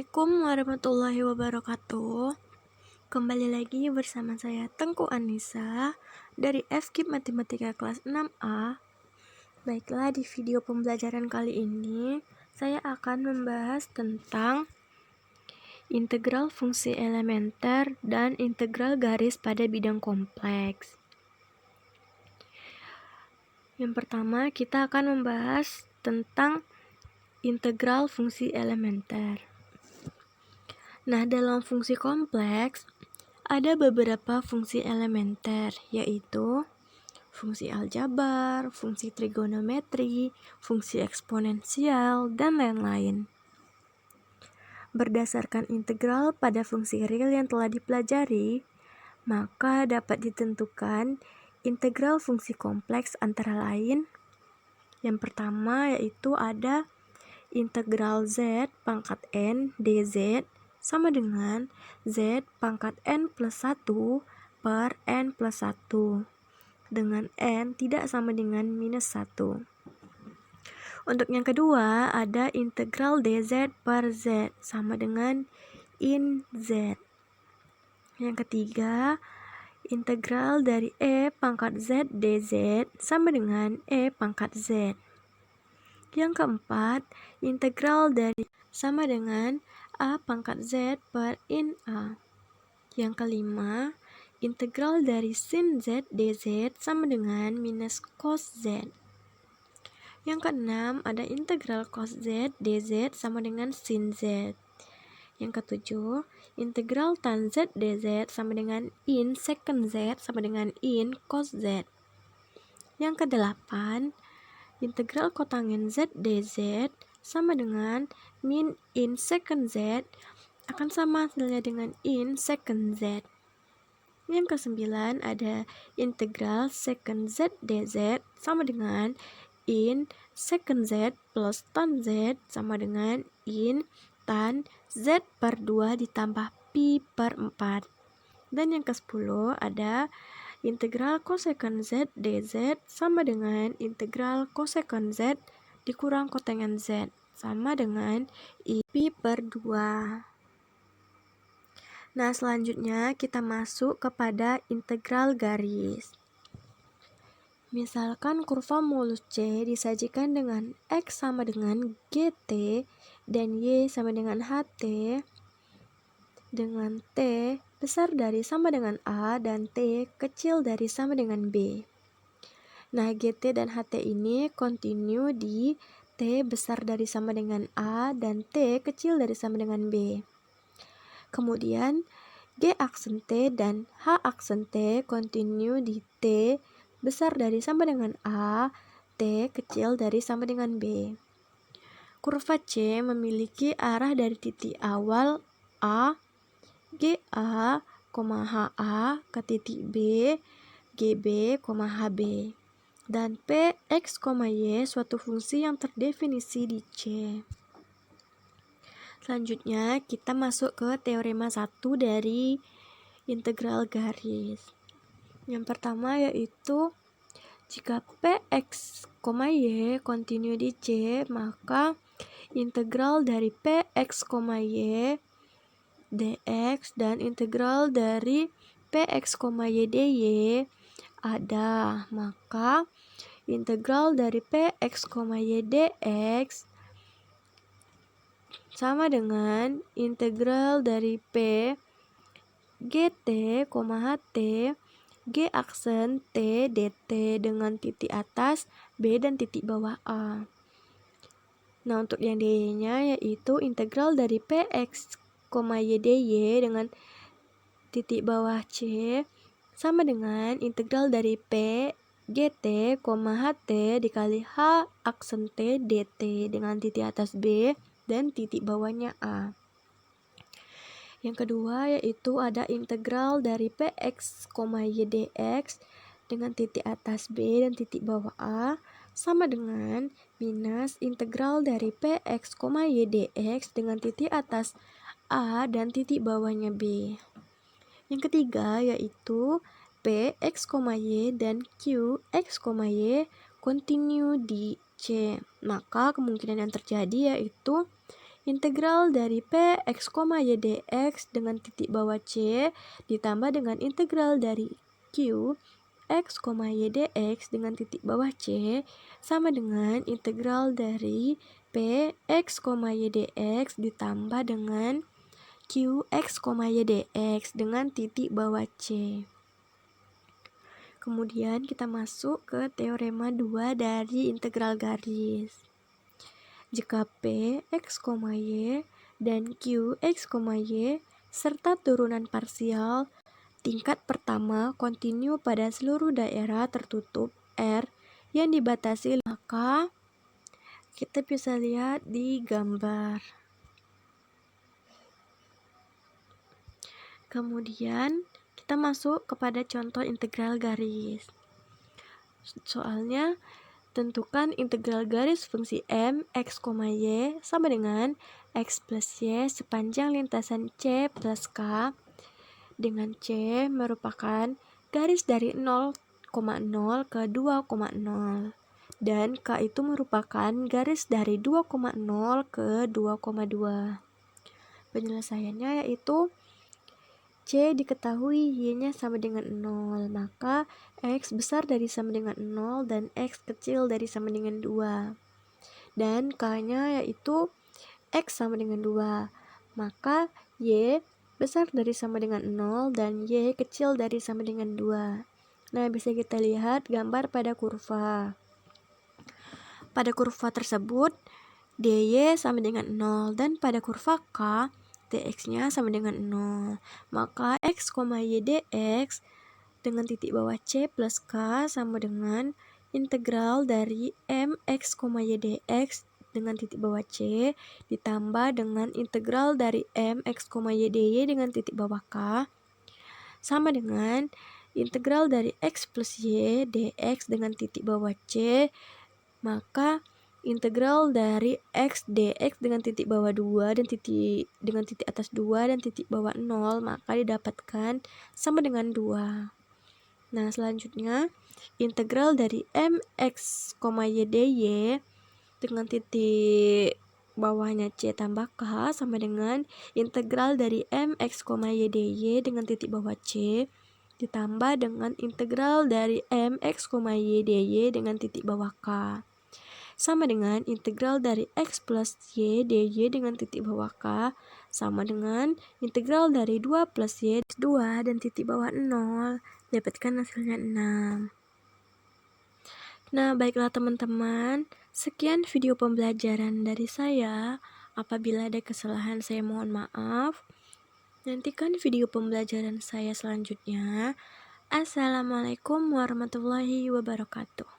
Assalamualaikum warahmatullahi wabarakatuh. Kembali lagi bersama saya Tengku Anissa dari FKIP Matematika kelas 6A. Baiklah, di video pembelajaran kali ini saya akan membahas tentang integral fungsi elementer dan integral garis pada bidang kompleks. Yang pertama, kita akan membahas tentang integral fungsi elementer. Nah, dalam fungsi kompleks, ada beberapa fungsi elementer, yaitu fungsi aljabar, fungsi trigonometri, fungsi eksponensial, dan lain-lain. Berdasarkan integral pada fungsi real yang telah dipelajari, maka dapat ditentukan integral fungsi kompleks antara lain. Yang pertama yaitu ada integral z pangkat n dz sama dengan z pangkat n plus 1 per n plus 1 dengan n tidak sama dengan minus 1. Untuk yang kedua ada integral dz per z sama dengan in z. Yang ketiga integral dari e pangkat z dz sama dengan e pangkat z. Yang keempat integral dari sama dengan a pangkat z per in a. Yang kelima, integral dari sin z dz sama dengan minus cos z. Yang keenam, ada integral cos z dz sama dengan sin z. Yang ketujuh, integral tan z dz sama dengan in secant z sama dengan in cos z. Yang kedelapan, integral kotangen z dz sama dengan min in secant z akan sama hasilnya dengan in secant z. Yang kesembilan ada integral secant z dz sama dengan in secant z plus tan z sama dengan in tan z per 2 ditambah pi per 4. Dan yang ke-10 ada integral kosekant z dz sama dengan integral kosekant z dikurang kotangen z sama dengan pi per 2. Nah, selanjutnya kita masuk kepada integral garis. Misalkan kurva mulus C disajikan dengan X sama dengan GT dan Y sama dengan HT dengan T besar dari sama dengan A dan T kecil dari sama dengan B. Nah, GT dan HT ini kontinu di T besar dari sama dengan A dan T kecil dari sama dengan B. Kemudian, G aksen T dan H aksen T kontinu di T besar dari sama dengan A, T kecil dari sama dengan B. Kurva C memiliki arah dari titik awal A, GA, HA ke titik B, GB, HB. Dan P, X, Y suatu fungsi yang terdefinisi di C. Selanjutnya kita masuk ke teorema 1 dari integral garis. Yang pertama yaitu jika Px, Y kontinu di C, maka integral dari Px, Y dx dan integral dari Px, Y dy ada, maka integral dari Px, Y dx sama dengan integral dari P gt, ht G aksen T dt dengan titik atas B dan titik bawah A. Nah, untuk yang dy-nya yaitu integral dari Px, Y dy dengan titik bawah C sama dengan integral dari P gt, ht dikali H aksen T dt dengan titik atas B dan titik bawahnya A. Yang kedua yaitu ada integral dari Px, Y dx dengan titik atas B dan titik bawah A sama dengan minus integral dari Px, Y dx dengan titik atas A dan titik bawahnya B. Yang ketiga yaitu Px, Y dan Qx, Y kontinu di C. Maka kemungkinan yang terjadi yaitu integral dari P X, Y dx dengan titik bawah C ditambah dengan integral dari Q X, Y dx dengan titik bawah C sama dengan integral dari P X, Y dx ditambah dengan Q X, Y dx dengan titik bawah C. Kemudian kita masuk ke teorema 2 dari integral garis. Jika P, X, Y, dan Q, X, Y, serta turunan parsial tingkat pertama kontinu pada seluruh daerah tertutup R yang dibatasi, maka kita bisa lihat di gambar. Kemudian kita masuk kepada contoh integral garis. Soalnya, tentukan integral garis fungsi M, X, Y sama dengan X plus Y sepanjang lintasan C plus K, dengan C merupakan garis dari 0,0 ke 2,0 dan K itu merupakan garis dari 2,0 ke 2,2. Penyelesaiannya yaitu C diketahui Y-nya sama dengan 0, maka X besar dari sama dengan 0 dan X kecil dari sama dengan 2. Dan K-nya yaitu X sama dengan 2, maka Y besar dari sama dengan 0 dan Y kecil dari sama dengan 2. Nah, bisa kita lihat gambar pada kurva. Pada kurva tersebut, DY sama dengan 0 dan pada kurva K, dx-nya sama dengan 0. Maka X, Y dx dengan titik bawah C plus K sama dengan integral dari MX, Y dx dengan titik bawah C ditambah dengan integral dari MX, Y dy dengan titik bawah K sama dengan integral dari X plus Y dx dengan titik bawah C, maka integral dari X dx dengan titik bawah 2 dan dengan titik atas 2 dan titik bawah 0, maka didapatkan sama dengan 2. Nah, selanjutnya integral dari MX, Y dy dengan titik bawahnya C tambah K sama dengan integral dari MX, Y dy dengan titik bawah C ditambah dengan integral dari MX, Y dy dengan titik bawah K sama dengan integral dari X plus Y dy dengan titik bawah K sama dengan integral dari 2 plus Y 2 dan titik bawah 0. Dapatkan hasilnya 6. Nah, baiklah teman-teman, sekian video pembelajaran dari saya. Apabila ada kesalahan, saya mohon maaf. Nantikan video pembelajaran saya selanjutnya. Assalamualaikum warahmatullahi wabarakatuh.